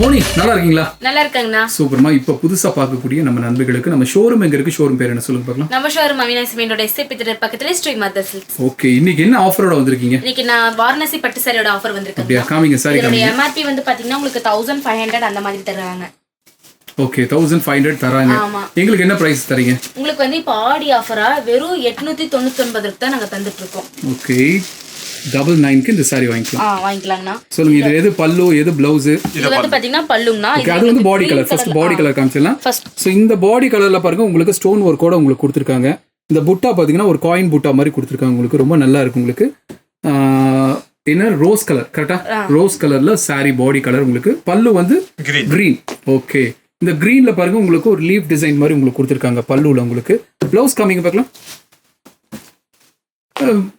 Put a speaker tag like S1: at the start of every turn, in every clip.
S1: மோனி நல்லா இருக்கீங்களா?
S2: நல்லா இருக்கேங்கண்ணா.
S1: சூப்பர்மா. இப்போ புதுசா பார்க்கக்கூடிய நம்ம நண்பர்களுக்கு நம்ம ஷோரூம் எங்க இருக்கு, ஷோரூம் பேர் என்ன சொல்லுங்க பார்க்கலாம்.
S2: நம்ம ஷோரூம் அவினாசி மெயினோட எஸ்ஏபி தியேட்டர் பக்கத்துல ஸ்ரீ மாதா சில்க்ஸ்.
S1: ஓகே, இன்னைக்கு என்ன ஆஃபரோட வந்திருக்கீங்க?
S2: இன்னைக்கு நான் வாரணாசி பட்டு சாரியோட ஆஃபர் வந்திருக்கேன்.
S1: அப்படியே காமிங்க சாரி.
S2: இதோட எம்ஆர்பி வந்து பாத்தீங்கன்னா உங்களுக்கு 1500 அந்த மாதிரி தருவாங்க.
S1: ஓகே, 1500 தராங்க. எங்களுக்கு என்ன பிரைஸ் தரீங்க?
S2: உங்களுக்கு வந்து இப்போ ஆடி ஆஃபரா வெறும் 899 தான் நாங்க தந்துட்டு இருக்கோம்.
S1: ஓகே, 99க்கு இந்த சாரி வாங்கிக்கலாம்.
S2: வாங்கிக்கலாம்னா.
S1: சொல்லுங்க, இது எது பல்லு, எது பிளவுஸ்?
S2: இது வந்து பாத்தீங்கன்னா பல்லுங்கனா.
S1: அது வந்து body colour. First body colour காமிச்சலாம். சோ இந்த பாடி கலர்ல பாருங்க, உங்களுக்கு ஸ்டோன் ஒர்க்கோட உங்களுக்கு கொடுத்திருக்காங்க. இந்த புட்டா பாத்தீங்கன்னா ஒரு காயின் புட்டா மாதிரி கொடுத்திருக்காங்க. உங்களுக்கு ரொம்ப நல்லா இருக்கு. உங்களுக்கு என்ன ரோஸ் கலர், கரெக்டா? ரோஸ் கலர்ல சாரி பாடி கலர். உங்களுக்கு பல்லு வந்து கிரீன். ஓகே, இந்த கிரீன்ல பாருங்க உங்களுக்கு ஒரு லீஃப் டிசைன் மாதிரி உங்களுக்கு கொடுத்திருக்காங்க பல்லுல. உங்களுக்கு பிளவுஸ் காமிங்க பார்க்கலாம்.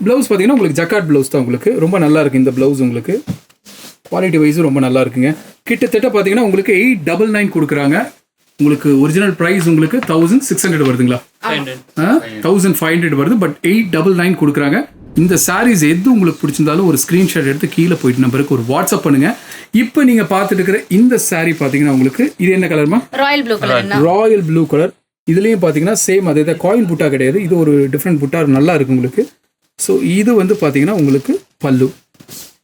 S1: பிளவுஸ் பார்த்தீங்கன்னா உங்களுக்கு ஜக்கார்ட் பிளவுஸ் தான். உங்களுக்கு ரொம்ப நல்லா இருக்கு இந்த பிளவுஸ். உங்களுக்கு குவாலிட்டி வைஸ் ரொம்ப நல்லா இருக்குங்க. கிட்டத்தட்ட பார்த்தீங்கன்னா உங்களுக்கு 899 கொடுக்குறாங்க. உங்களுக்கு ஒரிஜினல் ப்ரைஸ் உங்களுக்கு 1600 வருதுங்களா? 1500 வருது. பட் 899 கொடுக்குறாங்க. இந்த சாரீஸ் எது உங்களுக்கு பிடிச்சிருந்தாலும் ஒரு ஸ்க்ரீன்ஷாட் எடுத்து கீழே போயிட்டு நம்பருக்கு ஒரு வாட்ஸ்அப் பண்ணுங்க. இப்போ நீங்க பார்த்துட்டு இருக்கிற இந்த சாரீ பார்த்தீங்கன்னா உங்களுக்கு இது என்ன கலர்மா?
S2: Royal blue colour.
S1: Royal blue colour. இதுலேயும் பார்த்தீங்கன்னா சேம் அதே தான். காயின் புட்டா கிடையாது, இது ஒரு டிஃப்ரெண்ட் புட்டா, நல்லா இருக்கு உங்களுக்கு. ஸோ இது வந்து பார்த்தீங்கன்னா உங்களுக்கு பல்லு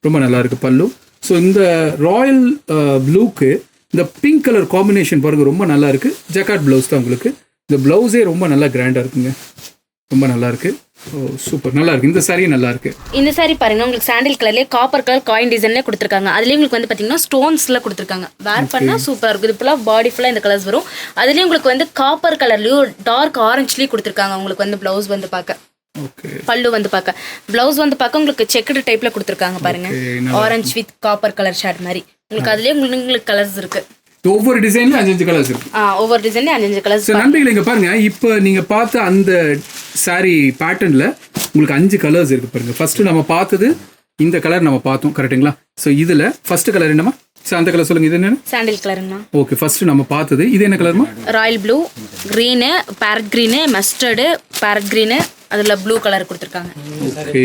S1: ரொம்ப நல்லா இருக்கு பல்லு. ஸோ இந்த ராயல் ப்ளூக்கு இந்த பிங்க் கலர் காம்பினேஷன் பாருங்க ரொம்ப நல்லா இருக்கு. ஜக்கார்ட் பிளவுஸ் தான் உங்களுக்கு. இந்த பிளவுஸே ரொம்ப நல்லா கிராண்டா இருக்குங்க. ரொம்ப நல்லா இருக்கு. சூப்பர், நல்லா இருக்கு. இந்த சாரியும் நல்லா இருக்கு.
S2: இந்த சாரி பாருங்க, உங்களுக்கு சாண்டில் கலர்லயே காப்பர் கலர் காயின் டிசைன்ல கொடுத்துருக்காங்க. அதுலயும் உங்களுக்கு வந்து பாத்தீங்கன்னா ஸ்டோன்ஸ்ல கொடுத்துருக்காங்க. வேர் பண்ணா சூப்பரா இருக்கும். இது ஃபுல்லா பாடி ஃபுல்லா இந்த கலர்ஸ் வரும். அதுலயும் உங்களுக்கு வந்து காப்பர் கலர்லயும் டார்க் ஆரஞ்சுலயும் கொடுத்துருக்காங்க. உங்களுக்கு வந்து பிளவுஸ் வந்து பார்க்க, பல்லு வந்து பார்க்க, பிளவுஸ் வந்து பார்க்க உங்களுக்கு செக்குடு டைப்ல கொடுத்துருக்காங்க பாருங்க. Orange with copper colour shade மாதிரி உங்களுக்கு. அதுலயே உங்களுக்கு கலர்ஸ் இருக்கு.
S1: ஒவ்வொரு டிசைன்ல 5 கலர்ஸ் இருக்கு.
S2: ஒவ்வொரு டிசைன்ல 5 கலர்ஸ்.
S1: நண்பர்களே இங்க பாருங்க, இப்போ நீங்க பார்த்த அந்த சாரி பேட்டர்ன்ல உங்களுக்கு 5 கலர்ஸ் இருக்கு பாருங்க. ஃபர்ஸ்ட் நம்ம பார்த்தது இந்த கலர் நம்ம பார்த்தோம், கரெக்ட்டுங்களா? ஸோ இதுல ஃபர்ஸ்ட் கலர் என்னமா? அந்த கலர் சொல்லுங்க. இது என்ன? சாண்டில் கலருங்களா? ஓகே, ஃபர்ஸ்ட் நம்ம பார்த்தது இது என்ன கலர்மா?
S2: Royal blue, green, parrot green, mustard, parrot green, அதுல ப்ளூ கலர் கொடுத்துருக்காங்க.
S1: ஓகே,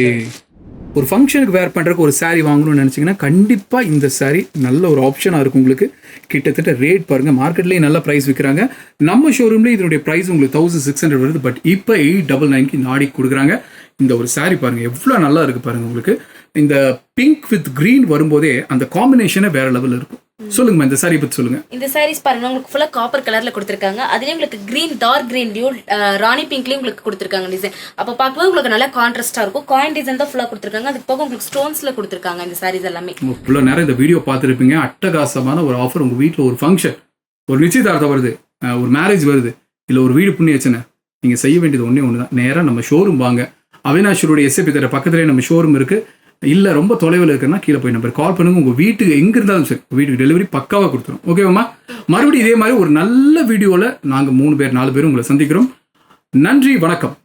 S1: ஒரு ஃபங்க்ஷனுக்கு வேர் பண்ணுறதுக்கு ஒரு சாரீ வாங்கணும்னு நினச்சிங்கன்னா கண்டிப்பாக இந்த சாரீ நல்ல ஒரு ஆப்ஷனாக இருக்கும் உங்களுக்கு. கிட்டத்தட்ட ரேட் பாருங்கள், மார்க்கெட்லேயே நல்ல ப்ரைஸ் விற்கிறாங்க. நம்ம ஷோரூம்லேயே இதனுடைய ப்ரைஸ் உங்களுக்கு 1600 வருது. பட் இப்போ 899 நாடி கொடுக்குறாங்க. இந்த ஒரு சாரீ பாருங்கள் எவ்வளோ நல்லா இருக்குது பாருங்கள். உங்களுக்கு இந்த பிங்க் வித் கிரீன் வரும்போதே அந்த காம்பினேஷனே வேற லெவலில் இருக்கும். சொல்லுங்கம்மா, இந்த சாரி பற்றி சொல்லுங்க.
S2: இந்த சாரீஸ் பாருங்க, உங்களுக்கு ஃபுல்லா காப்பர் கலர்ல கொடுத்துருக்காங்க. அதுலயும் உங்களுக்கு கிரீன், டார்க் கிரீன்லயும் ராணி பிங்க்லயும் உங்களுக்கு கொடுத்துருக்காங்க டிசைன். அப்போ பார்க்கும்போது உங்களுக்கு நல்லா கான்ட்ராஸ்டா இருக்கும். காயின் டிசைன் தான் ஃபுல்லா கொடுத்துருக்காங்க. அதுக்கு போக உங்களுக்கு ஸ்டோன்ஸ்ல கொடுத்துருக்காங்க இந்த சாரீஸ் எல்லாமே.
S1: இவ்வளோ நேரம் இந்த வீடியோ பார்த்துருப்பீங்க. அட்டகாசமான ஒரு ஆஃபர். உங்க வீட்டில் ஒரு ஃபங்க்ஷன், ஒரு நிச்சயதார்த்தம் வருது, ஒரு மேரேஜ் வருது, இல்லை ஒரு வீடு புண்ணியச்சனை, நீங்க செய்ய வேண்டியது ஒன்று தான். நேராக நம்ம ஷோரூம் வாங்க. அவினாஷியோடைய எஸ்ஏபி தியேட்டர் பக்கத்துலேயே நம்ம ஷோரூம் இருக்கு. இல்லை ரொம்ப தொலைவில் இருக்குன்னா கீழே போய் நம்பர் கால் பண்ணுங்க. உங்கள் வீட்டுக்கு எங்கே இருந்தாலும் சரி, வீட்டுக்கு டெலிவரி பக்காவாக கொடுத்துரும். ஓகேவாம்மா? மறுபடியும் இதே மாதிரி ஒரு நல்ல வீடியோவில் நாங்கள் 3 பேர் 4 பேரும் உங்களை சந்திக்கிறோம். நன்றி, வணக்கம்.